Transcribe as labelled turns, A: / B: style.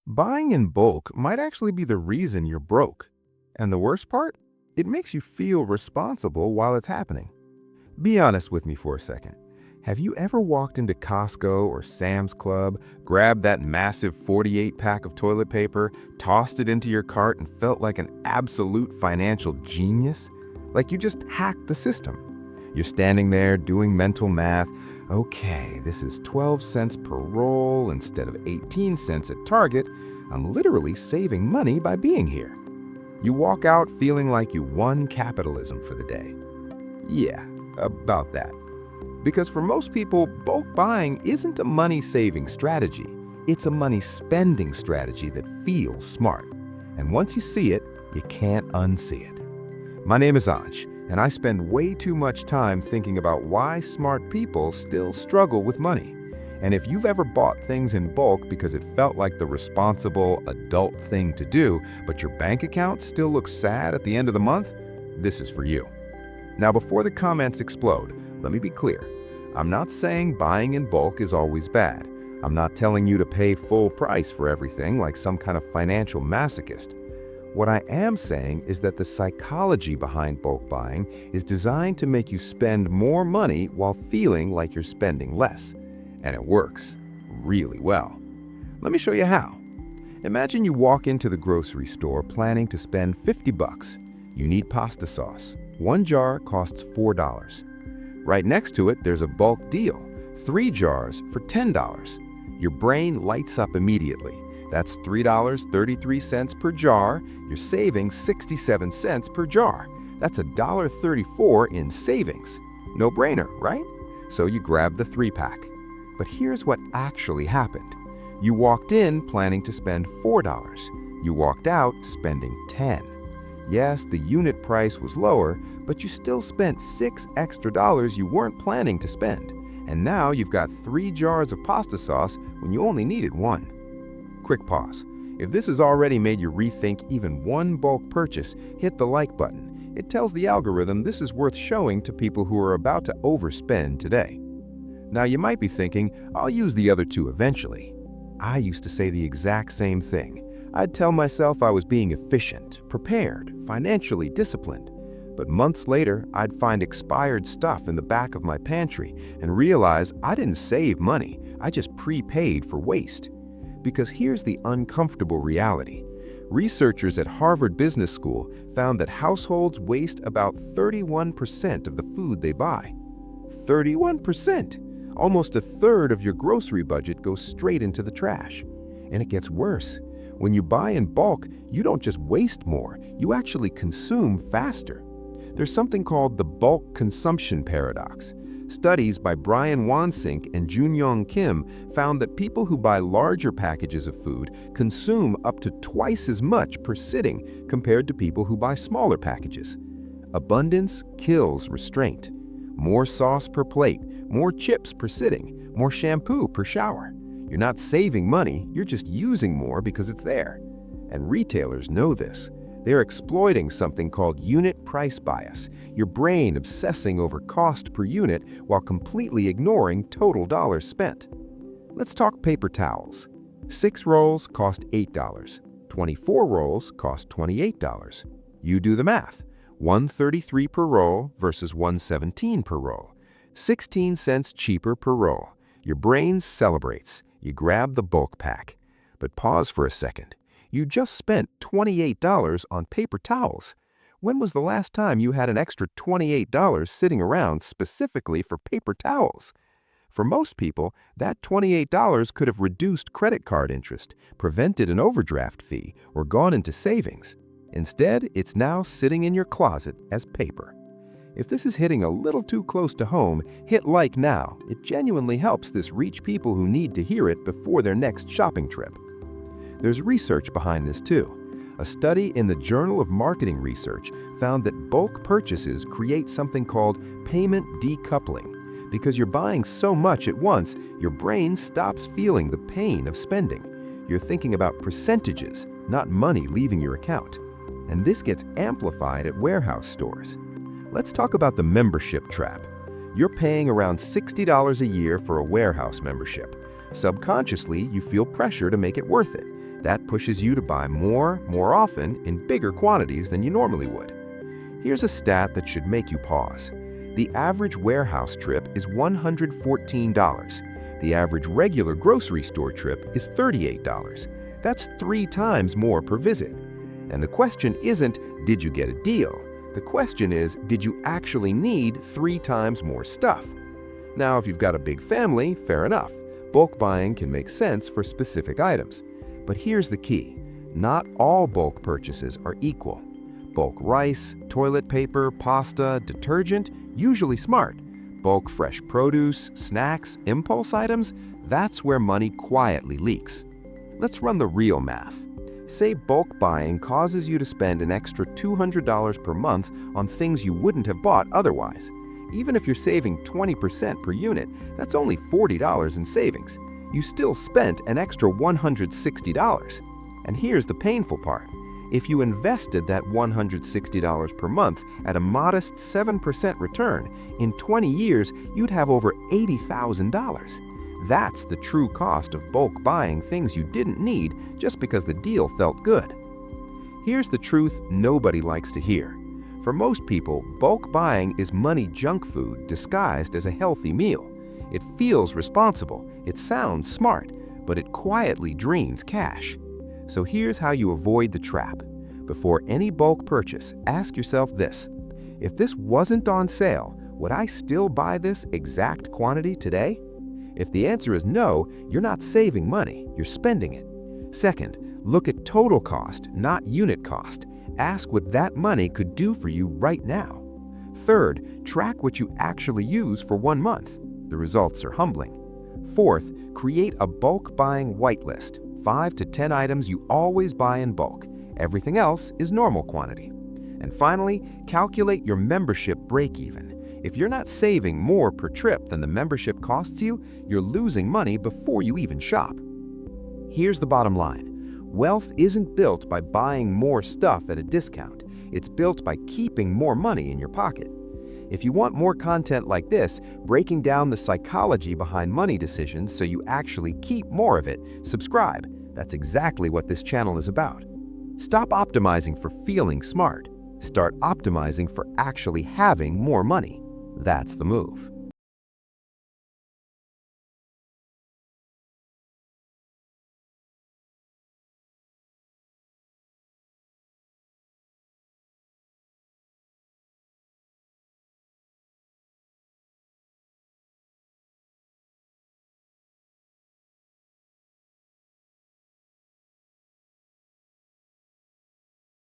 A: Buying in bulk might actually be the reason you're broke. And the worst part? It makes you feel responsible while it's happening. Be honest with me for a second. Have you ever walked into Costco or Sam's Club, grabbed that massive 48 pack of toilet paper, tossed it into your cart, and felt like an absolute financial genius? Like you just hacked the system. You're standing there doing mental math. Okay, this is 12 cents per roll instead of 18 cents at Target. I'm literally saving money by being here. You walk out feeling like you won capitalism for the day. Yeah, about that. Because for most people, bulk buying isn't a money-saving strategy. It's a money-spending strategy that feels smart. And once you see it, you can't unsee it. My name is Anj, and I spend way too much time thinking about why smart people still struggle with money. And if you've ever bought things in bulk because it felt like the responsible, adult thing to do, but your bank account still looks sad at the end of the month, this is for you. Now, before the comments explode, let me be clear. I'm not saying buying in bulk is always bad. I'm not telling you to pay full price for everything like some kind of financial masochist. What I am saying is that the psychology behind bulk buying is designed to make you spend more money while feeling like you're spending less. And it works really well. Let me show you how. Imagine you walk into the grocery store planning to spend 50 bucks. You need pasta sauce. One jar costs $4. Right next to it, there's a bulk deal. 3 jars for $10. Your brain lights up immediately. That's $3.33 per jar. You're saving 67 cents per jar. That's $1.34 in savings. No brainer, right? So you grab the 3-pack. But here's what actually happened. You walked in planning to spend $4. You walked out spending $10. Yes, the unit price was lower, but you still spent $6 extra you weren't planning to spend. And now you've got 3 jars of pasta sauce when you only needed 1. Quick pause. If this has already made you rethink even one bulk purchase, hit the like button. It tells the algorithm this is worth showing to people who are about to overspend today. Now you might be thinking, I'll use the other 2 eventually. I used to say the exact same thing. I'd tell myself I was being efficient, prepared, financially disciplined. But months later, I'd find expired stuff in the back of my pantry and realize I didn't save money, I just prepaid for waste. Because here's the uncomfortable reality. Researchers at Harvard Business School found that households waste about 31% of the food they buy. 31%! Almost a third of your grocery budget goes straight into the trash. And it gets worse. When you buy in bulk, you don't just waste more, you actually consume faster. There's something called the bulk consumption paradox. Studies by Brian Wansink and Junyoung Kim found that people who buy larger packages of food consume up to twice as much per sitting compared to people who buy smaller packages. Abundance kills restraint. More sauce per plate, more chips per sitting, more shampoo per shower. You're not saving money, you're just using more because it's there. And retailers know this. They're exploiting something called unit price bias, your brain obsessing over cost per unit while completely ignoring total dollars spent. Let's talk paper towels. 6 rolls cost $8. 24 rolls cost $28. You do the math. $1.33 per roll versus $1.17 per roll. 16 cents cheaper per roll. Your brain celebrates. You grab the bulk pack. But pause for a second. You just spent $28 on paper towels. When was the last time you had an extra $28 sitting around specifically for paper towels? For most people, that $28 could have reduced credit card interest, prevented an overdraft fee, or gone into savings. Instead, it's now sitting in your closet as paper. If this is hitting a little too close to home, hit like now. It genuinely helps this reach people who need to hear it before their next shopping trip. There's research behind this too. A study in the Journal of Marketing Research found that bulk purchases create something called payment decoupling. Because you're buying so much at once, your brain stops feeling the pain of spending. You're thinking about percentages, not money leaving your account. And this gets amplified at warehouse stores. Let's talk about the membership trap. You're paying around $60 a year for a warehouse membership. Subconsciously, you feel pressure to make it worth it. That pushes you to buy more often, in bigger quantities than you normally would. Here's a stat that should make you pause. The average warehouse trip is $114. The average regular grocery store trip is $38. That's 3 times more per visit. And the question isn't, did you get a deal? The question is, did you actually need 3 times more stuff? Now, if you've got a big family, fair enough. Bulk buying can make sense for specific items. But here's the key. Not all bulk purchases are equal. Bulk rice, toilet paper, pasta, detergent, usually smart. Bulk fresh produce, snacks, impulse items, that's where money quietly leaks. Let's run the real math. Say bulk buying causes you to spend an extra $200 per month on things you wouldn't have bought otherwise. Even if you're saving 20% per unit, that's only $40 in savings. You still spent an extra $160. And here's the painful part. If you invested that $160 per month at a modest 7% return, in 20 years, you'd have over $80,000. That's the true cost of bulk buying things you didn't need just because the deal felt good. Here's the truth nobody likes to hear. For most people, bulk buying is money junk food disguised as a healthy meal. It feels responsible, it sounds smart, but it quietly drains cash. So here's how you avoid the trap. Before any bulk purchase, ask yourself this: if this wasn't on sale, would I still buy this exact quantity today? If the answer is no, you're not saving money, you're spending it. Second, look at total cost, not unit cost. Ask what that money could do for you right now. Third, track what you actually use for 1 month. The results are humbling. Fourth, create a bulk buying whitelist, 5 to 10 items you always buy in bulk. Everything else is normal quantity. And finally, calculate your membership break-even. If you're not saving more per trip than the membership costs you, you're losing money before you even shop. Here's the bottom line. Wealth isn't built by buying more stuff at a discount. It's built by keeping more money in your pocket. If you want more content like this, breaking down the psychology behind money decisions so you actually keep more of it, subscribe. That's exactly what this channel is about. Stop optimizing for feeling smart. Start optimizing for actually having more money. That's the move.